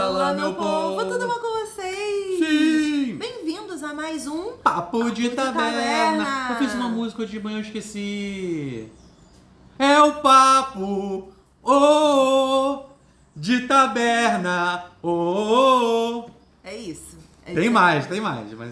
Fala, meu povo, tudo bom com vocês? Sim! Bem-vindos a mais um Papo de Taberna. Eu fiz uma música hoje de manhã, eu esqueci. É o papo, de taberna, É isso. Tem mais, mas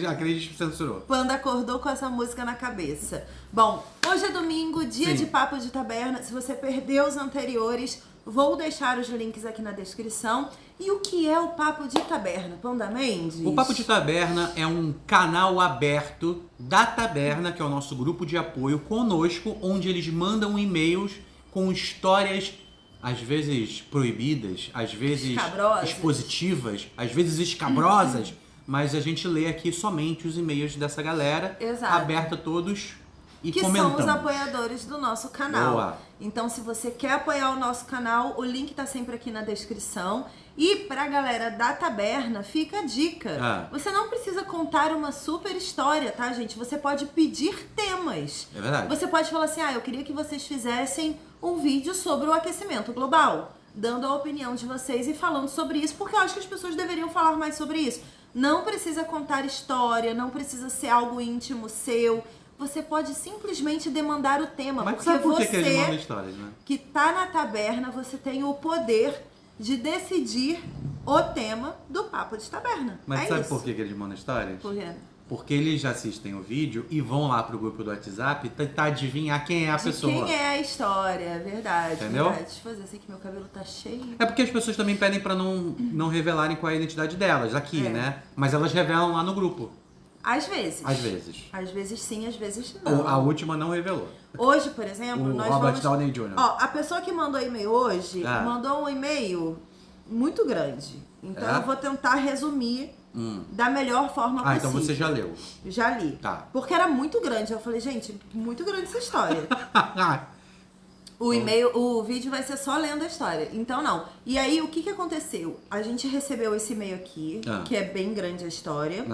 aquele a gente censurou. Panda acordou com essa música na cabeça. Bom, hoje é domingo, dia Sim. de Papo de Taberna. Se você perdeu os anteriores, vou deixar os links aqui na descrição. E o que é o Papo de Taberna, Panda Mendes? O Papo de Taberna é um canal aberto da Taberna, que é o nosso grupo de apoio conosco, onde eles mandam e-mails com histórias às vezes proibidas, às vezes Escabrosas. expositivas, às vezes escabrosas, mas a gente lê aqui somente os e-mails dessa galera, Exato. aberto a todos e que comentamos. são os apoiadores do nosso canal. Boa. Então, se você quer apoiar o nosso canal, o link tá sempre aqui na descrição. E pra galera da Taberna, fica a dica. Você não precisa contar uma super história, tá, gente? Você pode pedir temas. É verdade. Você pode falar assim, eu queria que vocês fizessem um vídeo sobre o aquecimento global, dando a opinião de vocês e falando sobre isso, porque eu acho que as pessoas deveriam falar mais sobre isso. Não precisa contar história, não precisa ser algo íntimo seu. Você pode simplesmente demandar o tema, Mas porque sabe por que você, eles mandam histórias, né? que tá na taberna, você tem o poder de decidir o tema do Papo de Taberna. Mas é sabe isso. por que eles mandam histórias? Por quê? Porque eles já assistem o vídeo e vão lá pro grupo do WhatsApp tentar adivinhar quem é a De pessoa. quem é a história, é verdade. Entendeu? Verdade. Deixa eu fazer assim que meu cabelo tá cheio. É porque as pessoas também pedem pra não revelarem qual é a identidade delas aqui, né? Mas elas revelam lá no grupo. Às vezes. Às vezes. Às vezes sim, às vezes não. A última não revelou. Hoje, por exemplo, O nós Robert vamos... Downey Jr. Ó, a pessoa que mandou e-mail hoje, mandou um e-mail muito grande. Então eu vou tentar resumir da melhor forma possível. Então você já leu. Já li. Tá. Porque era muito grande. Eu falei, gente, muito grande essa história. O e-mail, o vídeo vai ser só lendo a história. Então não. E aí, o que aconteceu? A gente recebeu esse e-mail aqui, que é bem grande a história.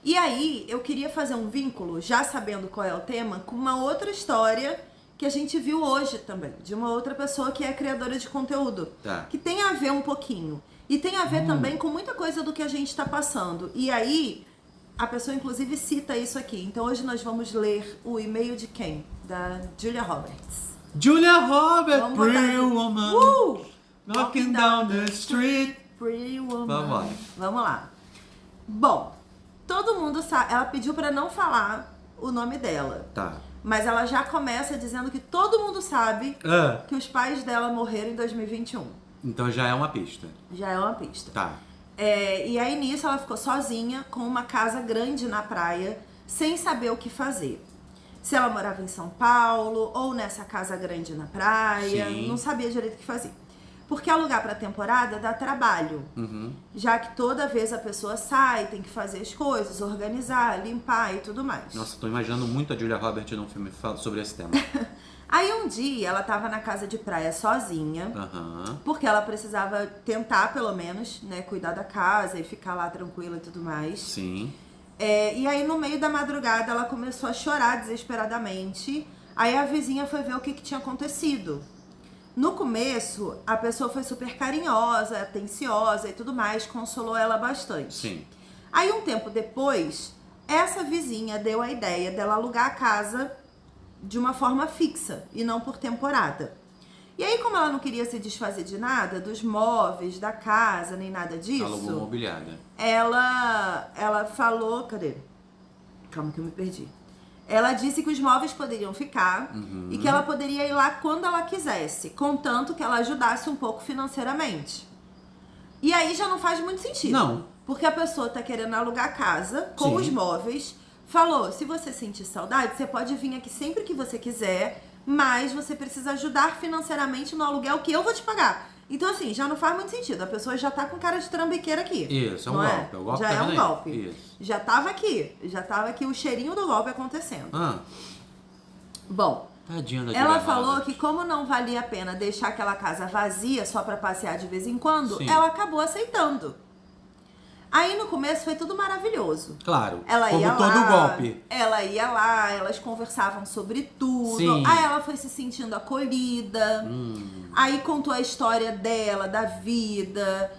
E aí, eu queria fazer um vínculo, já sabendo qual é o tema, com uma outra história que a gente viu hoje também. De uma outra pessoa que é criadora de conteúdo. Que tem a ver um pouquinho. E tem a ver também com muita coisa do que a gente tá passando. E aí, a pessoa inclusive cita isso aqui. Então hoje nós vamos ler o e-mail de quem? Da Julia Roberts. Julia Roberts, Vamos botar Pretty aqui. Woman, knocking down the street. Pretty Woman. Vamos lá. Vamos lá. Bom, todo mundo sabe. Ela pediu pra não falar o nome dela. Tá. Mas ela já começa dizendo que todo mundo sabe que os pais dela morreram em 2021. Então já é uma pista. Já é uma pista. Tá. E aí nisso ela ficou sozinha com uma casa grande na praia, sem saber o que fazer. Se ela morava em São Paulo ou nessa casa grande na praia, Sim. não sabia direito o que fazer. Porque alugar pra temporada dá trabalho. Já que toda vez a pessoa sai, tem que fazer as coisas, organizar, limpar e tudo mais. Nossa, tô imaginando muito a Julia Roberts num filme sobre esse tema. Aí um dia ela tava na casa de praia sozinha, porque ela precisava tentar pelo menos, né, cuidar da casa e ficar lá tranquila e tudo mais. Sim. E aí no meio da madrugada ela começou a chorar desesperadamente. Aí a vizinha foi ver o que tinha acontecido. No começo, a pessoa foi super carinhosa, atenciosa e tudo mais, consolou ela bastante. Sim. Aí um tempo depois, essa vizinha deu a ideia dela alugar a casa de uma forma fixa e não por temporada. E aí, como ela não queria se desfazer de nada, dos móveis, da casa, nem nada disso... Alugou mobiliária. Ela falou... Cadê? Calma que eu me perdi. Ela disse que os móveis poderiam ficar e que ela poderia ir lá quando ela quisesse, contanto que ela ajudasse um pouco financeiramente. E aí já não faz muito sentido. Não. Porque a pessoa tá querendo alugar a casa com os móveis, falou, se você sentir saudade, você pode vir aqui sempre que você quiser, mas você precisa ajudar financeiramente no aluguel que eu vou te pagar. Então, assim, já não faz muito sentido. A pessoa já tá com cara de trambiqueira aqui. Isso, é um golpe. O golpe já tá é um vendo aí? golpe. Isso. Já tava aqui o cheirinho do golpe acontecendo. Bom, Tadinha da ela Julia falou Roberts. que como não valia a pena deixar aquela casa vazia só pra passear de vez em quando, Sim. ela acabou aceitando. Aí no começo foi tudo maravilhoso. Claro, Ela como ia todo lá, golpe. Ela ia lá, elas conversavam sobre tudo. Sim. Aí ela foi se sentindo acolhida. Aí contou a história dela, da vida.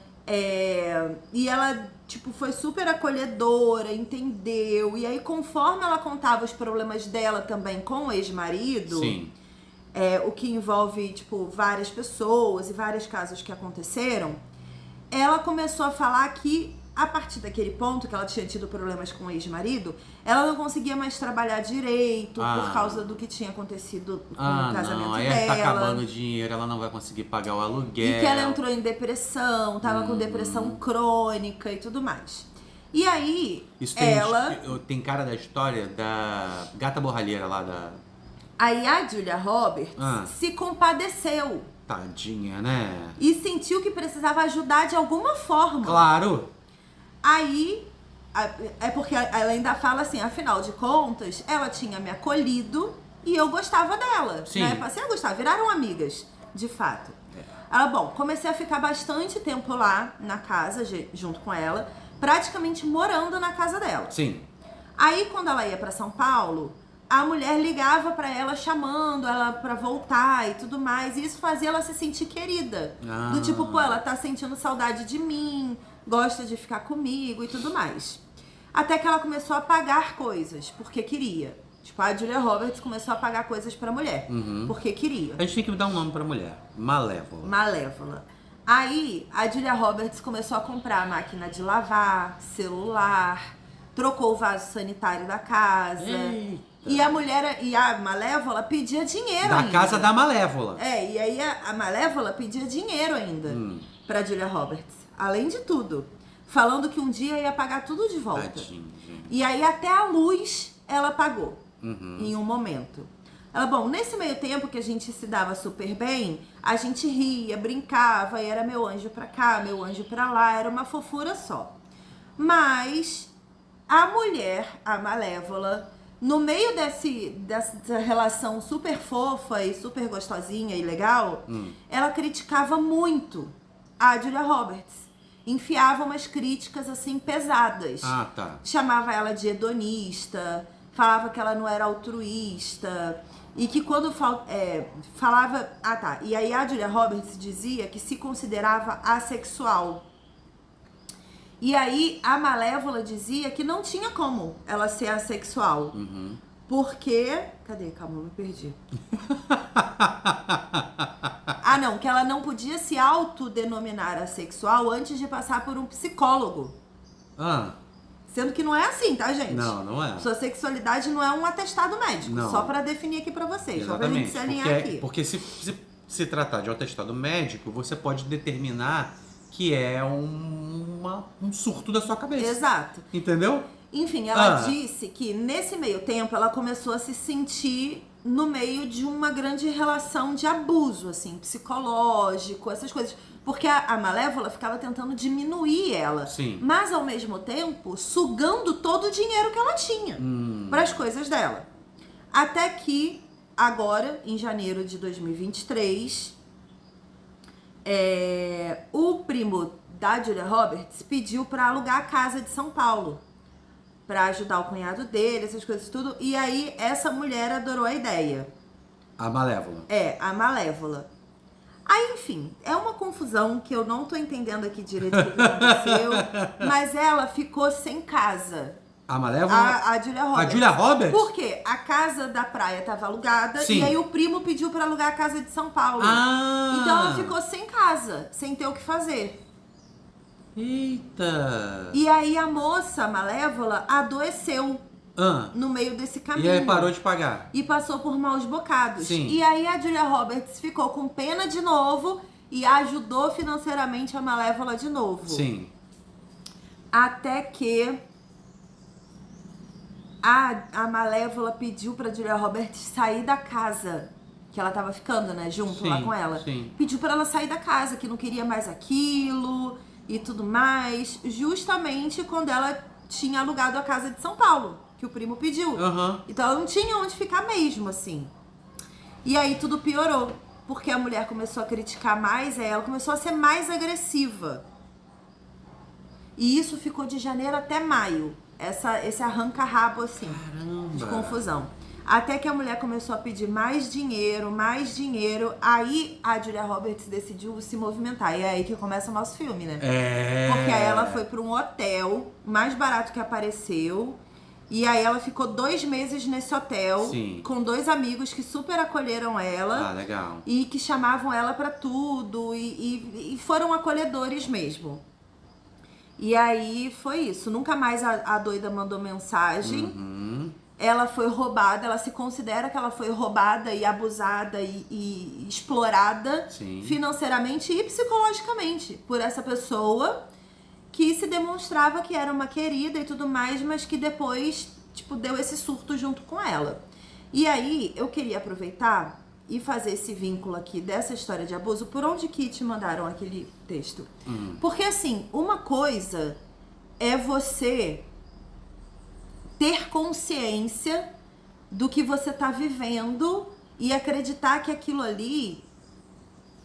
E ela, tipo, foi super acolhedora, entendeu? E aí, conforme ela contava os problemas dela também com o ex-marido, Sim. o que envolve, tipo, várias pessoas e vários casos que aconteceram, ela começou a falar que, a partir daquele ponto que ela tinha tido problemas com o ex-marido, ela não conseguia mais trabalhar direito por causa do que tinha acontecido com o casamento aí dela. tá acabando o dinheiro, ela não vai conseguir pagar o aluguel. E que ela entrou em depressão, tava com depressão crônica e tudo mais. E aí, Isso tem cara da história da gata borralheira lá da... Aí a Julia Roberts se compadeceu. Tadinha, né? E sentiu que precisava ajudar de alguma forma. Claro. Aí, é porque ela ainda fala assim, afinal de contas, ela tinha me acolhido e eu gostava dela. Sim. Né? Passei a gostar, viraram amigas, de fato. Ela, bom, comecei a ficar bastante tempo lá na casa, junto com ela, praticamente morando na casa dela. Sim. Aí, quando ela ia pra São Paulo, a mulher ligava pra ela, chamando ela pra voltar e tudo mais. E isso fazia ela se sentir querida. Do tipo, pô, ela tá sentindo saudade de mim, gosta de ficar comigo e tudo mais. Até que ela começou a pagar coisas, porque queria. Tipo, a Julia Roberts começou a pagar coisas pra mulher, porque queria. A gente tem que dar um nome pra mulher. Malévola. Malévola. Aí, a Julia Roberts começou a comprar máquina de lavar, celular, trocou o vaso sanitário da casa. Eita. E a Malévola pedia dinheiro ainda. Da casa da Malévola. E aí a Malévola pedia dinheiro ainda pra Julia Roberts. Além de tudo. Falando que um dia ia pagar tudo de volta. Tadinho, gente. E aí até a luz ela pagou. Em um momento. Ela, bom, nesse meio tempo que a gente se dava super bem, a gente ria, brincava, e era meu anjo pra cá, meu anjo pra lá, era uma fofura só. Mas a mulher, a Malévola, no meio dessa relação super fofa e super gostosinha e legal, ela criticava muito a Julia Roberts. Enfiava umas críticas assim pesadas. Tá. Chamava ela de hedonista, falava que ela não era altruísta. E que quando falava... E aí a Julia Roberts dizia que se considerava assexual. E aí a Malévola dizia que não tinha como ela ser assexual. Porque... Cadê? Calma, eu me perdi. Não, que ela não podia se autodenominar assexual antes de passar por um psicólogo. Sendo que não é assim, tá, gente? Não é. Sua sexualidade não é um atestado médico. Não. Só pra definir aqui pra vocês. Exatamente. Só pra gente se alinhar aqui. Porque se tratar de um atestado médico, você pode determinar que é um surto da sua cabeça. Exato. Entendeu? Enfim, ela disse que nesse meio tempo ela começou a se sentir no meio de uma grande relação de abuso, assim, psicológico, essas coisas. Porque a Malévola ficava tentando diminuir ela. Sim. Mas, ao mesmo tempo, sugando todo o dinheiro que ela tinha para as coisas dela. Até que, agora, em janeiro de 2023, o primo da Julia Roberts pediu para alugar a casa de São Paulo. Pra ajudar o cunhado dele, essas coisas tudo. E aí, essa mulher adorou a ideia. A Malévola. A Malévola. Aí, enfim, é uma confusão que eu não tô entendendo aqui direito o que aconteceu. Mas ela ficou sem casa. A Malévola? A Julia Roberts. A Julia Roberts? Por quê? A casa da praia tava alugada. Sim. E aí o primo pediu pra alugar a casa de São Paulo. Então ela ficou sem casa, sem ter o que fazer. Eita! E aí a moça Malévola adoeceu no meio desse caminho. E aí parou de pagar. E passou por maus bocados. Sim. E aí a Julia Roberts ficou com pena de novo e ajudou financeiramente a Malévola de novo. Sim. Até que a Malévola pediu pra Julia Roberts sair da casa que ela tava ficando, né, junto lá com ela. Sim. Pediu pra ela sair da casa, que não queria mais aquilo e tudo mais, justamente quando ela tinha alugado a casa de São Paulo, que o primo pediu. Então ela não tinha onde ficar mesmo, assim. E aí tudo piorou, porque a mulher começou a criticar mais ela, começou a ser mais agressiva. E isso ficou de janeiro até maio, esse arranca-rabo, assim, de confusão. Até que a mulher começou a pedir mais dinheiro, aí a Julia Roberts decidiu se movimentar. E é aí que começa o nosso filme, né? Porque aí ela foi para um hotel mais barato que apareceu. E aí ela ficou 2 meses nesse hotel. Sim. Com 2 amigos que super acolheram ela. Ah, legal. E que chamavam ela pra tudo. E foram acolhedores mesmo. E aí foi isso. Nunca mais a doida mandou mensagem. Ela foi roubada. Ela se considera que ela foi roubada e abusada e explorada. Sim. Financeiramente e psicologicamente por essa pessoa que se demonstrava que era uma querida e tudo mais, mas que depois, tipo, deu esse surto junto com ela. E aí, eu queria aproveitar e fazer esse vínculo aqui dessa história de abuso. Por onde que te mandaram aquele texto? Porque, assim, uma coisa é você ter consciência do que você tá vivendo e acreditar que aquilo ali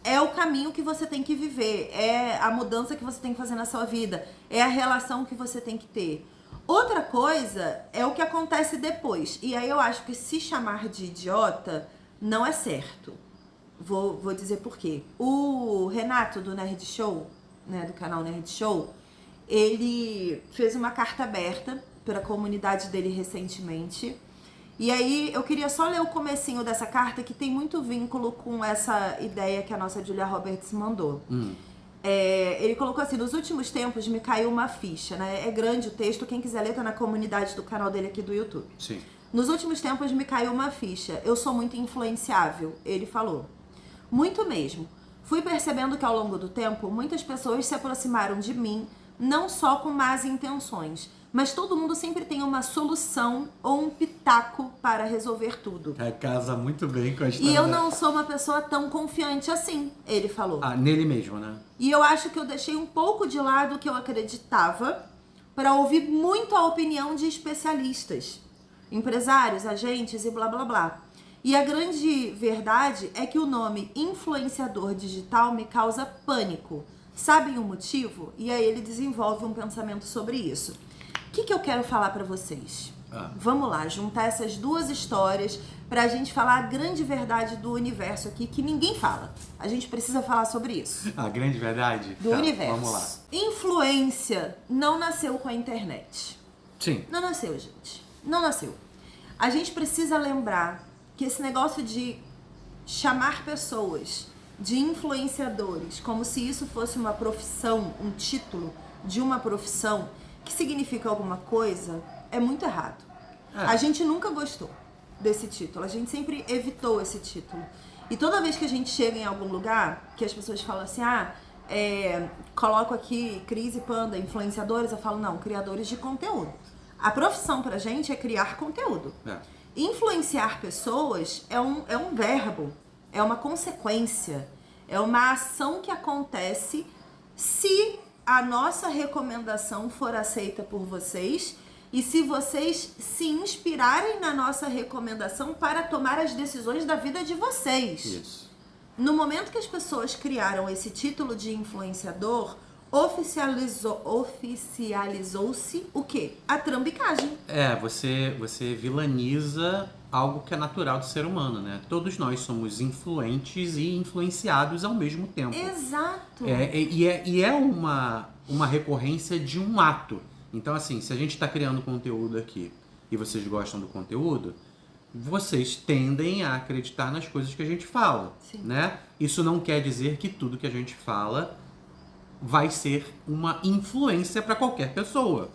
é o caminho que você tem que viver, é a mudança que você tem que fazer na sua vida, é a relação que você tem que ter. Outra coisa é o que acontece depois. E aí eu acho que se chamar de idiota não é certo. Vou dizer por quê. O Renato do Nerd Show, né, do canal Nerd Show, ele fez uma carta aberta para a comunidade dele recentemente. E aí eu queria só ler o comecinho dessa carta, que tem muito vínculo com essa ideia que a nossa Julia Roberts mandou. Ele colocou assim: nos últimos tempos me caiu uma ficha, né? É grande o texto, quem quiser ler tá na comunidade do canal dele aqui do YouTube. Sim. Nos últimos tempos me caiu uma ficha. Eu sou muito influenciável, ele falou. Muito mesmo. Fui percebendo que ao longo do tempo, muitas pessoas se aproximaram de mim, não só com más intenções, mas todo mundo sempre tem uma solução ou um pitaco para resolver tudo. Casa muito bem com a história. E eu não sou uma pessoa tão confiante assim, ele falou. Nele mesmo, né? E eu acho que eu deixei um pouco de lado o que eu acreditava para ouvir muito a opinião de especialistas, empresários, agentes e blá blá blá. E a grande verdade é que o nome influenciador digital me causa pânico. Sabem o motivo? E aí ele desenvolve um pensamento sobre isso. O que eu quero falar pra vocês? Vamos lá, juntar essas duas histórias pra gente falar a grande verdade do universo aqui, que ninguém fala. A gente precisa falar sobre isso. A grande verdade? Do universo. Vamos lá. Influência não nasceu com a internet. Sim. Não nasceu, gente. Não nasceu. A gente precisa lembrar que esse negócio de chamar pessoas de influenciadores como se isso fosse uma profissão, um título de uma profissão que significa alguma coisa, é muito errado. A gente nunca gostou desse título, a gente sempre evitou esse título. E toda vez que a gente chega em algum lugar, que as pessoas falam assim, coloco aqui Cris e Panda, influenciadores, eu falo, não, criadores de conteúdo. A profissão pra gente é criar conteúdo. Influenciar pessoas é um verbo, é uma consequência, é uma ação que acontece se a nossa recomendação for aceita por vocês e se vocês se inspirarem na nossa recomendação para tomar as decisões da vida de vocês. Isso. No momento que as pessoas criaram esse título de influenciador, oficializou-se o quê? A trambicagem. Você vilaniza algo que é natural do ser humano, né? Todos nós somos influentes e influenciados ao mesmo tempo. Exato. E é uma recorrência de um ato. Então, assim, se a gente está criando conteúdo aqui e vocês gostam do conteúdo, vocês tendem a acreditar nas coisas que a gente fala, né? Isso não quer dizer que tudo que a gente fala vai ser uma influência para qualquer pessoa.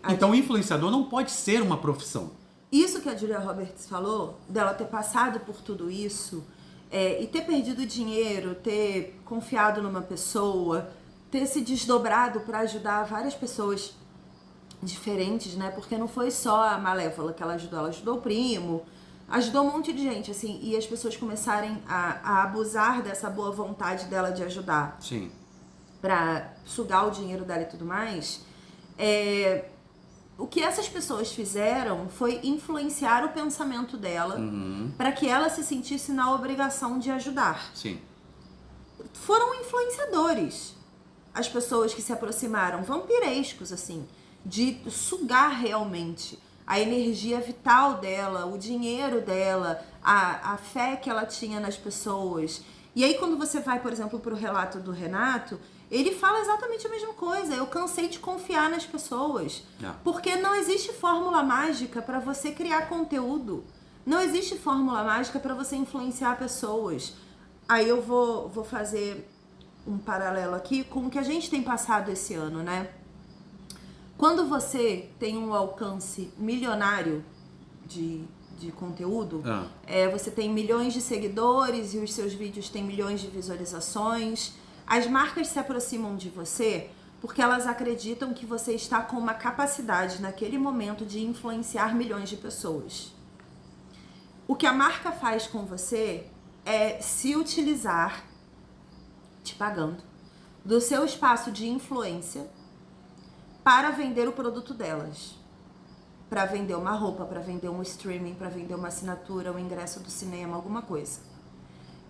Então, o influenciador não pode ser uma profissão. Isso que a Julia Roberts falou, dela ter passado por tudo isso, e ter perdido dinheiro, ter confiado numa pessoa, ter se desdobrado para ajudar várias pessoas diferentes, né? Porque não foi só a Malévola que ela ajudou o primo, ajudou um monte de gente, assim, e as pessoas começarem a abusar dessa boa vontade dela de ajudar. Sim. Pra sugar o dinheiro dela e tudo mais, o que essas pessoas fizeram foi influenciar o pensamento dela para que ela se sentisse na obrigação de ajudar. Sim. Foram influenciadores as pessoas que se aproximaram, vampirescos, assim, de sugar realmente a energia vital dela, o dinheiro dela, a fé que ela tinha nas pessoas. E aí quando você vai, por exemplo, pro relato do Renato, ele fala exatamente a mesma coisa. Eu cansei de confiar nas pessoas. Porque não existe fórmula mágica para você criar conteúdo. Não existe fórmula mágica para você influenciar pessoas. Aí eu vou fazer um paralelo aqui com o que a gente tem passado esse ano, né? Quando você tem um alcance milionário de conteúdo, você tem milhões de seguidores e os seus vídeos têm milhões de visualizações, as marcas se aproximam de você porque elas acreditam que você está com uma capacidade naquele momento de influenciar milhões de pessoas. O que a marca faz com você é se utilizar, te pagando, do seu espaço de influência para vender o produto delas. Para vender uma roupa, para vender um streaming, para vender uma assinatura, um ingresso do cinema, alguma coisa.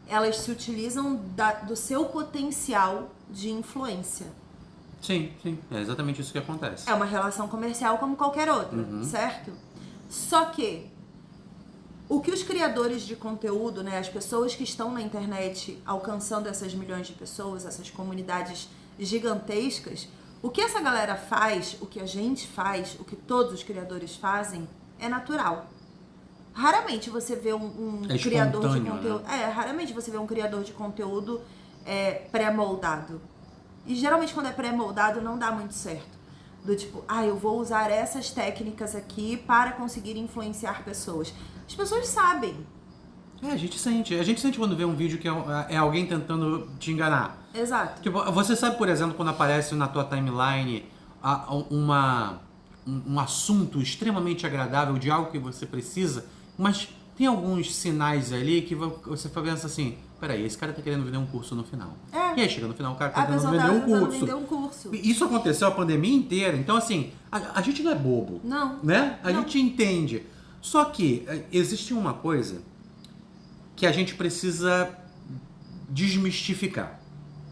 Elas se utilizam do seu potencial de influência. Sim, sim. É exatamente isso que acontece. É uma relação comercial como qualquer outra, certo? Só que o que os criadores de conteúdo, né, as pessoas que estão na internet alcançando essas milhões de pessoas, essas comunidades gigantescas, o que essa galera faz, o que a gente faz, o que todos os criadores fazem, é natural. Raramente você vê um criador de conteúdo... Né? Raramente você vê um criador de conteúdo pré-moldado. E geralmente quando é pré-moldado não dá muito certo. Do tipo, eu vou usar essas técnicas aqui para conseguir influenciar pessoas. As pessoas sabem. A gente sente quando vê um vídeo que é alguém tentando te enganar. Exato. Tipo, você sabe, por exemplo, quando aparece na tua timeline um assunto extremamente agradável de algo que você precisa, mas tem alguns sinais ali que você pensa assim, peraí, esse cara tá querendo vender um curso no final. E aí chega no final, o cara tá tentando vender um curso. Isso aconteceu a pandemia inteira, então assim, a gente não é bobo. Não. Né? A não. gente entende. Só que existe uma coisa que a gente precisa desmistificar,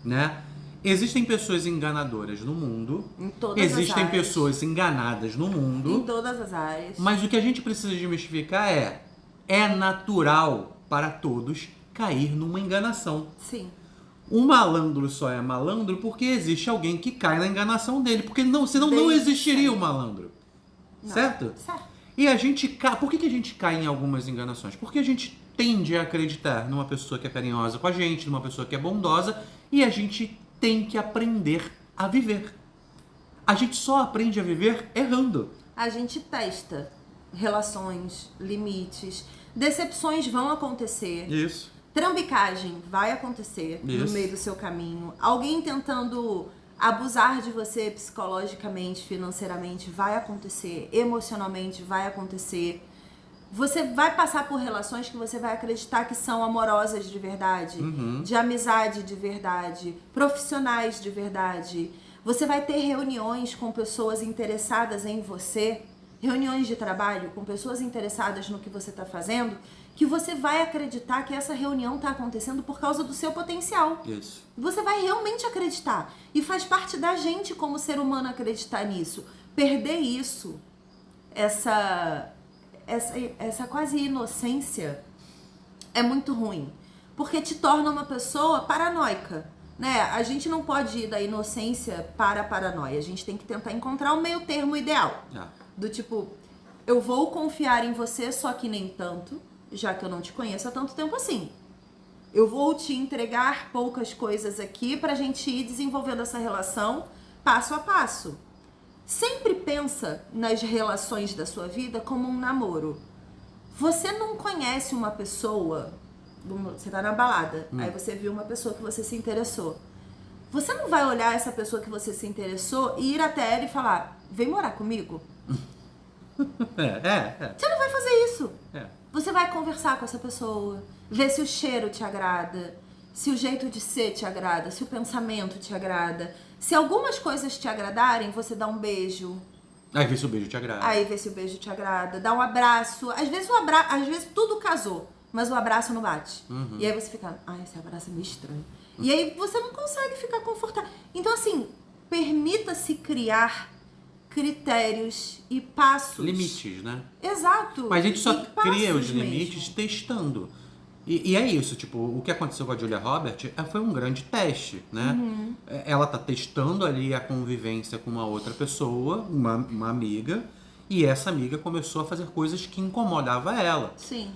né? Existem pessoas enganadoras no mundo. Em todas as áreas. Existem pessoas enganadas no mundo. Em todas as áreas. Mas o que a gente precisa desmistificar é natural para todos cair numa enganação. Sim. O malandro só é malandro porque existe alguém que cai na enganação dele. Porque senão não existiria o malandro. Não. Certo? Certo. E a gente cai... Por que a gente cai em algumas enganações? Porque a gente tende a acreditar numa pessoa que é carinhosa com a gente, numa pessoa que é bondosa, e a gente tem que aprender a viver. A gente só aprende a viver errando. A gente testa relações, limites, decepções vão acontecer. Isso. Trambicagem vai acontecer no meio do seu caminho. Alguém tentando abusar de você psicologicamente, financeiramente, vai acontecer. Emocionalmente, vai acontecer. Você vai passar por relações que você vai acreditar que são amorosas de verdade, de amizade de verdade, profissionais de verdade. Você vai ter reuniões com pessoas interessadas em você, reuniões de trabalho com pessoas interessadas no que você está fazendo, que você vai acreditar que essa reunião está acontecendo por causa do seu potencial. Isso. Você vai realmente acreditar. E faz parte da gente como ser humano acreditar nisso. Perder isso, essa quase inocência, é muito ruim. Porque te torna uma pessoa paranoica. Né? A gente não pode ir da inocência para a paranoia. A gente tem que tentar encontrar o meio termo ideal. Do tipo, eu vou confiar em você, só que nem tanto, já que eu não te conheço há tanto tempo assim. Eu vou te entregar poucas coisas aqui pra gente ir desenvolvendo essa relação passo a passo. Sempre pensa nas relações da sua vida como um namoro. Você não conhece uma pessoa, você tá na balada, aí você viu uma pessoa que você se interessou. Você não vai olhar essa pessoa que você se interessou e ir até ela e falar, vem morar comigo? Você não vai fazer isso. Você vai conversar com essa pessoa, ver se o cheiro te agrada, se o jeito de ser te agrada, se o pensamento te agrada. Se algumas coisas te agradarem, você dá um beijo. Aí vê se o beijo te agrada. Aí vê se o beijo te agrada. Dá um abraço. Às vezes tudo casou, mas o abraço não bate. E aí você fica, esse abraço é meio estranho. E aí você não consegue ficar confortável. Então assim, permita-se criar critérios e passos. Limites, né? Exato. Mas a gente só E cria os passos limites mesmo. testando. E é isso, tipo, o que aconteceu com a Julia Roberts foi um grande teste, né? Ela tá testando ali a convivência com uma outra pessoa, uma amiga, e essa amiga começou a fazer coisas que incomodavam ela. Sim.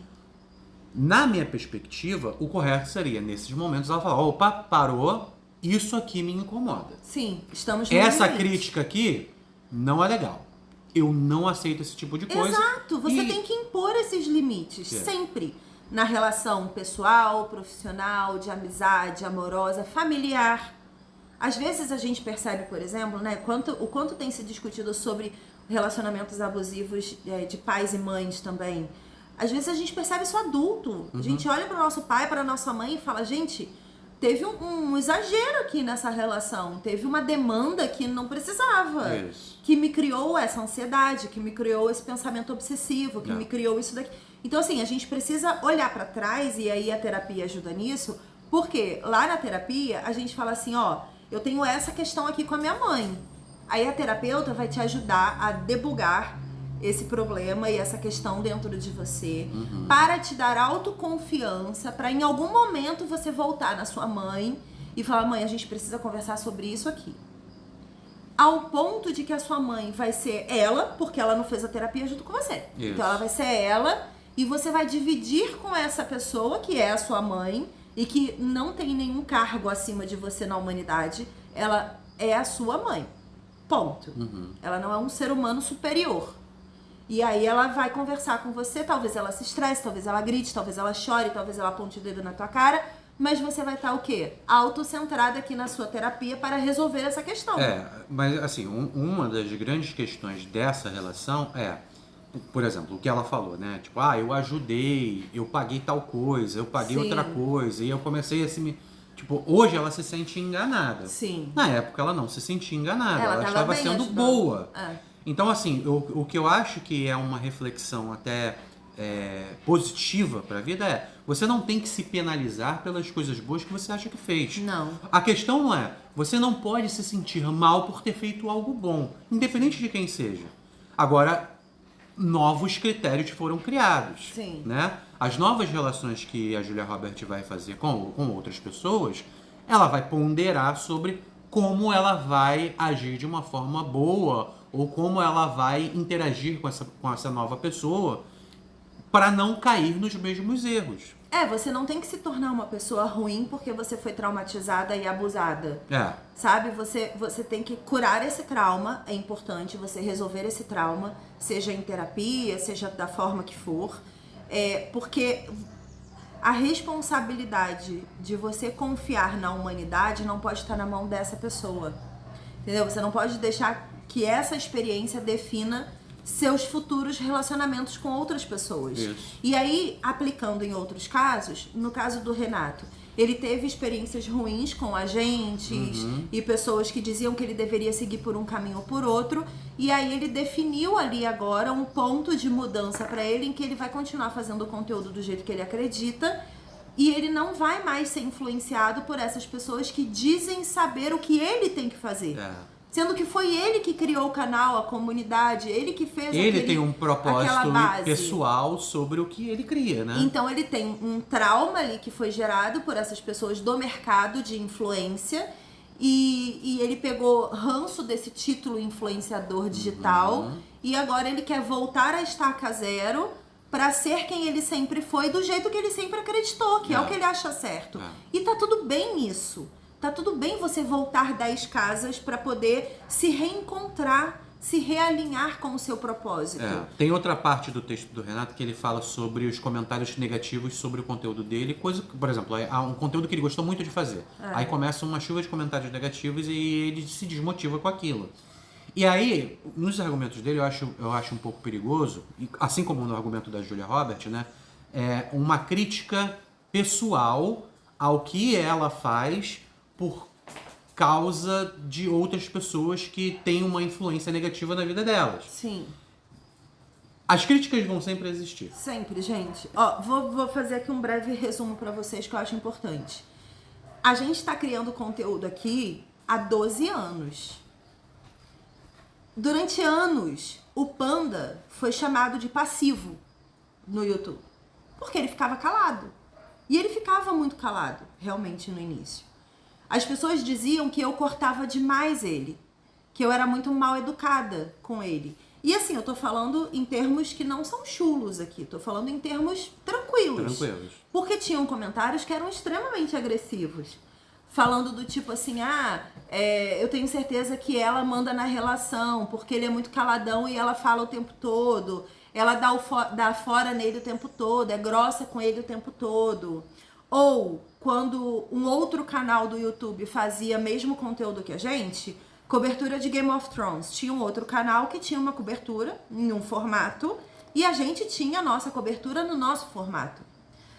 Na minha perspectiva, o correto seria, nesses momentos, ela falar, opa, parou, isso aqui me incomoda. Sim, estamos no Essa limite. crítica aqui não é legal. Eu não aceito esse tipo de coisa. Exato, você tem que impor esses limites, sempre. Na relação pessoal, profissional, de amizade, amorosa, familiar. Às vezes a gente percebe, por exemplo, né, o quanto tem se discutido sobre relacionamentos abusivos de pais e mães também. Às vezes a gente percebe isso adulto. A gente olha para o nosso pai, para a nossa mãe e fala, gente, teve um exagero aqui nessa relação. Teve uma demanda que não precisava. Isso. Que me criou essa ansiedade, que me criou esse pensamento obsessivo, que me criou isso daqui. Então, assim, a gente precisa olhar pra trás, e aí a terapia ajuda nisso, porque lá na terapia a gente fala assim, ó, eu tenho essa questão aqui com a minha mãe. Aí a terapeuta vai te ajudar a debugar esse problema e essa questão dentro de você, para te dar autoconfiança, para em algum momento você voltar na sua mãe e falar, mãe, a gente precisa conversar sobre isso aqui. Ao ponto de que a sua mãe vai ser ela, porque ela não fez a terapia junto com você. Isso. Então ela vai ser ela e você vai dividir com essa pessoa, que é a sua mãe, e que não tem nenhum cargo acima de você na humanidade. Ela é a sua mãe. Ponto. Ela não é um ser humano superior. E aí ela vai conversar com você, talvez ela se estresse, talvez ela grite, talvez ela chore, talvez ela aponte o dedo na tua cara, mas você vai estar o quê? Autocentrada aqui na sua terapia para resolver essa questão. Mas assim, uma das grandes questões dessa relação por exemplo, o que ela falou, né? Tipo, eu ajudei, eu paguei tal coisa, eu paguei Sim. outra coisa, e eu comecei a se... Tipo, hoje ela se sente enganada. Sim. Na época ela não se sentia enganada, ela tava estava bem sendo ajudando. boa. É. Então, assim, o que eu acho que é uma reflexão até positiva para a vida você não tem que se penalizar pelas coisas boas que você acha que fez. Não. A questão não é, você não pode se sentir mal por ter feito algo bom, independente de quem seja. Agora, novos critérios foram criados. Sim. Né? As novas relações que a Julia Roberts vai fazer com outras pessoas, ela vai ponderar sobre como ela vai agir de uma forma boa ou como ela vai interagir com essa nova pessoa para não cair nos mesmos erros. Você não tem que se tornar uma pessoa ruim porque você foi traumatizada e abusada. Sabe? Você tem que curar esse trauma, é importante você resolver esse trauma, seja em terapia, seja da forma que for. Porque a responsabilidade de você confiar na humanidade não pode estar na mão dessa pessoa. Entendeu? Você não pode deixar que essa experiência defina seus futuros relacionamentos com outras pessoas. Isso. E aí, aplicando em outros casos, no caso do Renato, ele teve experiências ruins com agentes e pessoas que diziam que ele deveria seguir por um caminho ou por outro, e aí ele definiu ali agora um ponto de mudança para ele em que ele vai continuar fazendo o conteúdo do jeito que ele acredita e ele não vai mais ser influenciado por essas pessoas que dizem saber o que ele tem que fazer. Sendo que foi ele que criou o canal, a comunidade, ele que fez Ele tem um propósito base pessoal sobre o que ele cria, né? Então ele tem um trauma ali que foi gerado por essas pessoas do mercado de influência e ele pegou ranço desse título influenciador digital e agora ele quer voltar a estaca zero pra ser quem ele sempre foi, do jeito que ele sempre acreditou, que é o que ele acha certo. E tá tudo bem isso. Tá tudo bem você voltar 10 casas pra poder se reencontrar, se realinhar com o seu propósito. Tem outra parte do texto do Renato que ele fala sobre os comentários negativos sobre o conteúdo dele, coisa que, por exemplo, há um conteúdo que ele gostou muito de fazer. Aí começa uma chuva de comentários negativos e ele se desmotiva com aquilo. E aí, nos argumentos dele, eu acho um pouco perigoso, assim como no argumento da Julia Roberts, né? Uma crítica pessoal ao que ela faz por causa de outras pessoas que têm uma influência negativa na vida delas. Sim. As críticas vão sempre existir. Sempre, gente. Ó, vou fazer aqui um breve resumo pra vocês que eu acho importante. A gente tá criando conteúdo aqui há 12 anos. Durante anos, o Panda foi chamado de passivo no YouTube. Porque ele ficava calado. E ele ficava muito calado, realmente, no início. As pessoas diziam que eu cortava demais ele. Que eu era muito mal educada com ele. E assim, eu tô falando em termos que não são chulos aqui. Tô falando em termos tranquilos. Porque tinham comentários que eram extremamente agressivos. Falando do tipo assim, eu tenho certeza que ela manda na relação, porque ele é muito caladão e ela fala o tempo todo. Ela dá fora nele o tempo todo, é grossa com ele o tempo todo. Ou, quando um outro canal do YouTube fazia mesmo conteúdo que a gente, cobertura de Game of Thrones, tinha um outro canal que tinha uma cobertura em um formato, e a gente tinha a nossa cobertura no nosso formato.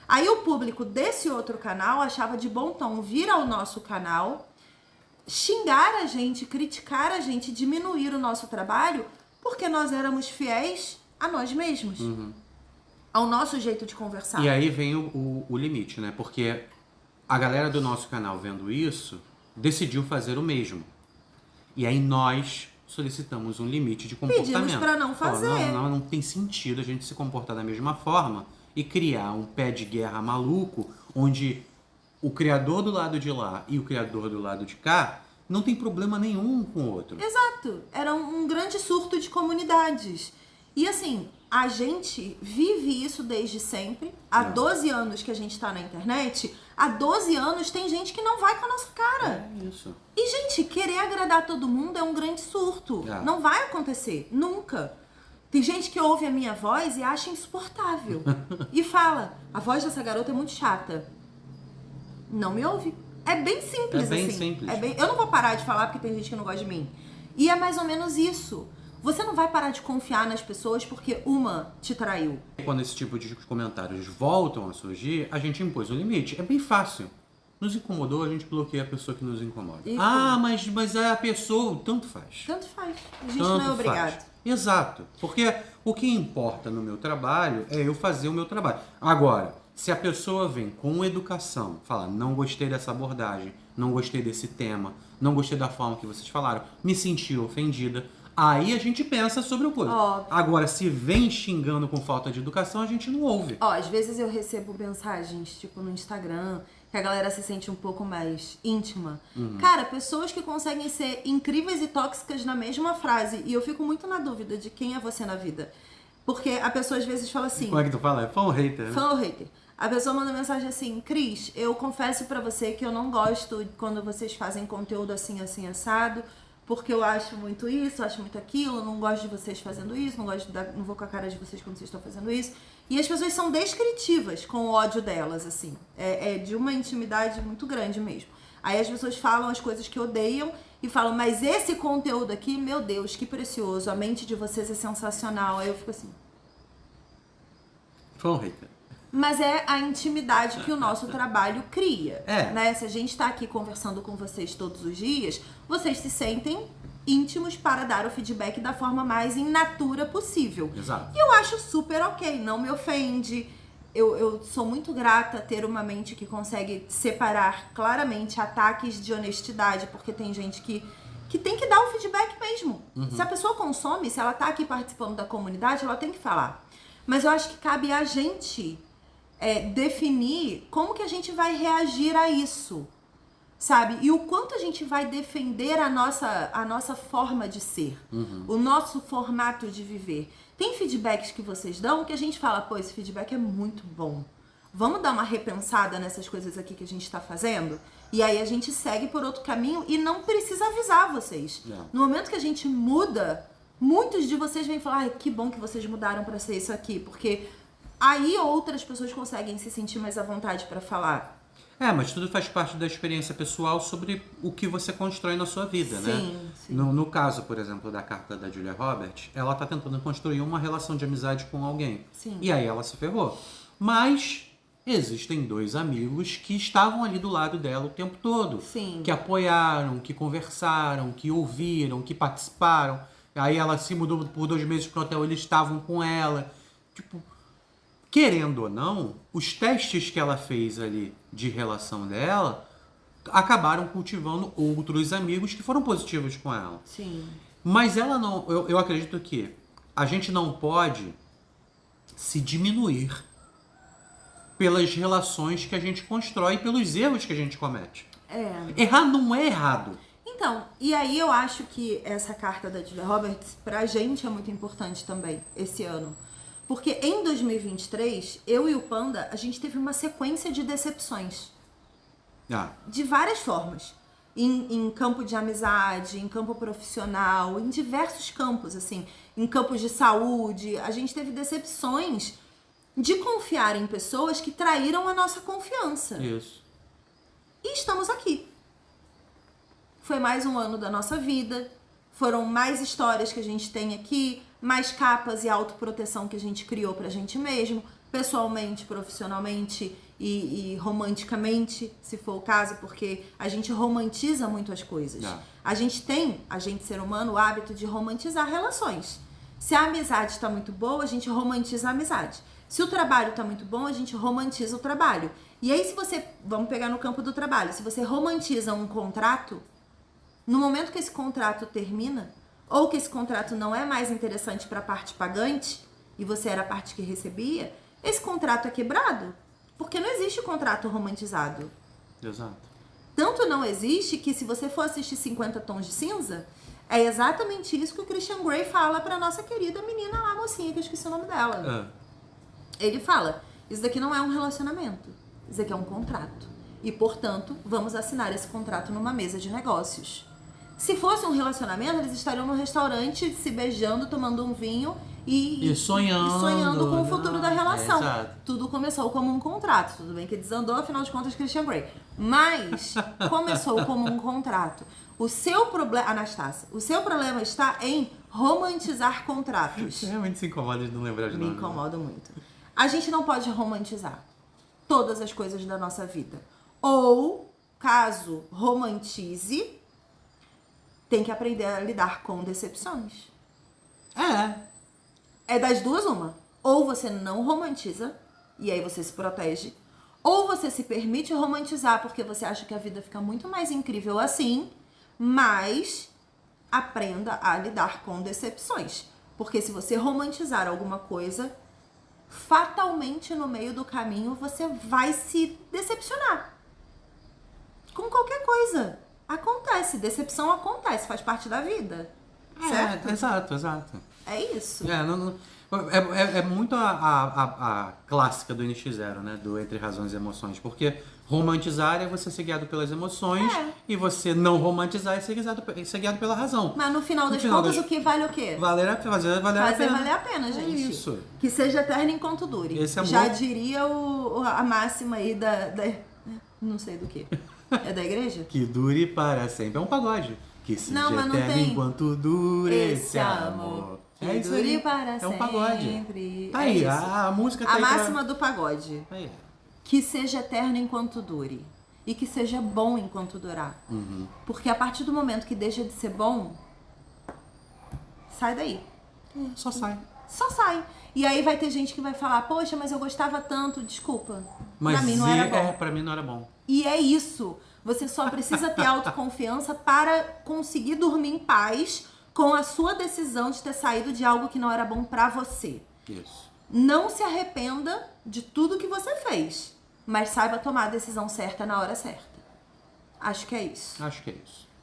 Aí o público desse outro canal achava de bom tom vir ao nosso canal, xingar a gente, criticar a gente, diminuir o nosso trabalho, porque nós éramos fiéis a nós mesmos. Ao nosso jeito de conversar. E aí vem o limite, né? Porque a galera do nosso canal vendo isso, decidiu fazer o mesmo. E aí nós solicitamos um limite de comportamento. Pedimos pra não fazer. Não tem sentido a gente se comportar da mesma forma e criar um pé de guerra maluco, onde o criador do lado de lá e o criador do lado de cá não tem problema nenhum um com o outro. Exato. Era um grande surto de comunidades. E assim, a gente vive isso desde sempre. Há 12 anos que a gente tá na internet. Há 12 anos tem gente que não vai com a nossa cara. É isso. E, gente, querer agradar todo mundo é um grande surto. Não vai acontecer. Nunca. Tem gente que ouve a minha voz e acha insuportável. E fala, a voz dessa garota é muito chata. Não me ouve. É bem simples, É bem assim. simples. Eu não vou parar de falar porque tem gente que não gosta de mim. E é mais ou menos isso. Você não vai parar de confiar nas pessoas porque uma te traiu. Quando esse tipo de comentários voltam a surgir, a gente impôs um limite. É bem fácil. Nos incomodou, a gente bloqueia a pessoa que nos incomoda. Mas é a pessoa, tanto faz. Tanto faz. A gente não é obrigado. Exato. Porque o que importa no meu trabalho é eu fazer o meu trabalho. Agora, se a pessoa vem com educação, fala, não gostei dessa abordagem, não gostei desse tema, não gostei da forma que vocês falaram, me senti ofendida, aí a gente pensa sobre o coisa. Agora, se vem xingando com falta de educação, a gente não ouve. Às vezes eu recebo mensagens, tipo, no Instagram, que a galera se sente um pouco mais íntima. Cara, pessoas que conseguem ser incríveis e tóxicas na mesma frase. E eu fico muito na dúvida de quem é você na vida. Porque a pessoa às vezes fala assim... Como é que tu fala? É fã ou hater? Né? Fã ou hater. A pessoa manda mensagem assim, Cris, eu confesso pra você que eu não gosto quando vocês fazem conteúdo assim, assim, assado, porque eu acho muito isso, acho muito aquilo, não gosto de vocês fazendo isso, não vou com a cara de vocês quando vocês estão fazendo isso. E as pessoas são descritivas com o ódio delas, assim. É de uma intimidade muito grande mesmo. Aí as pessoas falam as coisas que odeiam e falam, mas esse conteúdo aqui, meu Deus, que precioso, a mente de vocês é sensacional. Aí eu fico assim... Fã ou hater? Mas é a intimidade que o nosso trabalho cria, né? Se a gente tá aqui conversando com vocês todos os dias, vocês se sentem íntimos para dar o feedback da forma mais in natura possível. Exato. E eu acho super ok, não me ofende. Eu sou muito grata a ter uma mente que consegue separar claramente ataques de honestidade, porque tem gente que tem que dar o feedback mesmo. Se a pessoa consome, se ela tá aqui participando da comunidade, ela tem que falar. Mas eu acho que cabe a gente definir como que a gente vai reagir a isso, sabe? E o quanto a gente vai defender a nossa forma de ser, o nosso formato de viver. Tem feedbacks que vocês dão que a gente fala, pô, esse feedback é muito bom. Vamos dar uma repensada nessas coisas aqui que a gente tá fazendo? E aí a gente segue por outro caminho e não precisa avisar vocês. No momento que a gente muda, muitos de vocês vêm falar, ai, que bom que vocês mudaram pra ser isso aqui, porque aí outras pessoas conseguem se sentir mais à vontade pra falar. Mas tudo faz parte da experiência pessoal sobre o que você constrói na sua vida, né? Sim. No caso, por exemplo, da carta da Julia Roberts, ela tá tentando construir uma relação de amizade com alguém. Sim. E aí ela se ferrou. Mas existem 2 amigos que estavam ali do lado dela o tempo todo. Sim. Que apoiaram, que conversaram, que ouviram, que participaram. Aí ela se mudou por 2 meses pro hotel, eles estavam com ela. Tipo, querendo ou não, os testes que ela fez ali de relação dela acabaram cultivando outros amigos que foram positivos com ela. Sim. Mas ela não... Eu acredito que a gente não pode se diminuir pelas relações que a gente constrói, pelos erros que a gente comete. Errar não é errado. Então, e aí eu acho que essa carta da Julia Roberts, pra gente é muito importante também, esse ano. Porque em 2023, eu e o Panda, a gente teve uma sequência de decepções. De várias formas. Em campo de amizade, em campo profissional, em diversos campos, assim. Em campos de saúde, a gente teve decepções de confiar em pessoas que traíram a nossa confiança. Isso. E estamos aqui. Foi mais um ano da nossa vida, foram mais histórias que a gente tem aqui, mais capas e autoproteção que a gente criou pra gente mesmo, pessoalmente, profissionalmente e romanticamente, se for o caso, porque a gente romantiza muito as coisas. A gente ser humano, o hábito de romantizar relações. Se a amizade tá muito boa, a gente romantiza a amizade. Se o trabalho tá muito bom, a gente romantiza o trabalho. E aí, vamos pegar no campo do trabalho, se você romantiza um contrato, no momento que esse contrato termina, ou que esse contrato não é mais interessante para a parte pagante, e você era a parte que recebia, esse contrato é quebrado. Porque não existe contrato romantizado. Exato. Tanto não existe que se você for assistir 50 Tons de Cinza, é exatamente isso que o Christian Grey fala pra nossa querida menina lá, mocinha, que eu esqueci o nome dela. Ele fala, isso daqui não é um relacionamento, isso daqui é um contrato. E, portanto, vamos assinar esse contrato numa mesa de negócios. Se fosse um relacionamento, eles estariam no restaurante se beijando, tomando um vinho e sonhando com o futuro da relação. Tudo começou como um contrato. Tudo bem que desandou, afinal de contas, Christian Grey. Mas começou como um contrato. O seu problema, Anastácia, o seu problema está em romantizar contratos. Você realmente se incomoda de não lembrar de nome. Me incomoda muito. A gente não pode romantizar todas as coisas da nossa vida. Ou, caso romantize, tem que aprender a lidar com decepções. É das duas uma. Ou você não romantiza, e aí você se protege. Ou você se permite romantizar, porque você acha que a vida fica muito mais incrível assim, mas aprenda a lidar com decepções. Porque se você romantizar alguma coisa, fatalmente no meio do caminho você vai se decepcionar. Com qualquer coisa. Acontece, decepção acontece, faz parte da vida. Certo? Exato. É isso. É muito a clássica do NX0, né? Do Entre Razões e Emoções. Porque romantizar é você ser guiado pelas emoções e você não romantizar é ser guiado pela razão. Mas no final das contas, o que vale o quê? Fazer valer a pena, gente. É isso. Que seja eterno enquanto dure. Esse amor... Já diria a máxima aí da... Não sei do que. É da igreja? Que dure para sempre. É um pagode. Que seja mas não eterno tem. Enquanto dure esse amor. Que isso dure aí. Para é um pagode. Tá aí, a música tá a aí máxima do pagode. Aí. Que seja eterno enquanto dure. E que seja bom enquanto durar. Porque a partir do momento que deixa de ser bom, sai daí. Só sai. Só sai. E aí vai ter gente que vai falar, poxa, mas eu gostava tanto, desculpa. Mas pra mim não era bom. Pra mim não era bom. E é isso. Você só precisa ter autoconfiança para conseguir dormir em paz com a sua decisão de ter saído de algo que não era bom pra você. Isso. Não se arrependa de tudo que você fez, mas saiba tomar a decisão certa na hora certa. Acho que é isso.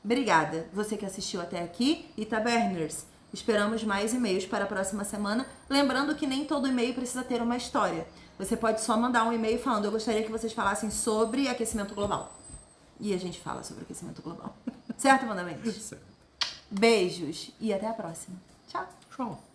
Obrigada, você que assistiu até aqui. E Taberners, esperamos mais e-mails para a próxima semana. Lembrando que nem todo e-mail precisa ter uma história. Você pode só mandar um e-mail falando, eu gostaria que vocês falassem sobre aquecimento global. E a gente fala sobre aquecimento global. Certo, mandamentos? Certo. Beijos e até a próxima. Tchau. Tchau.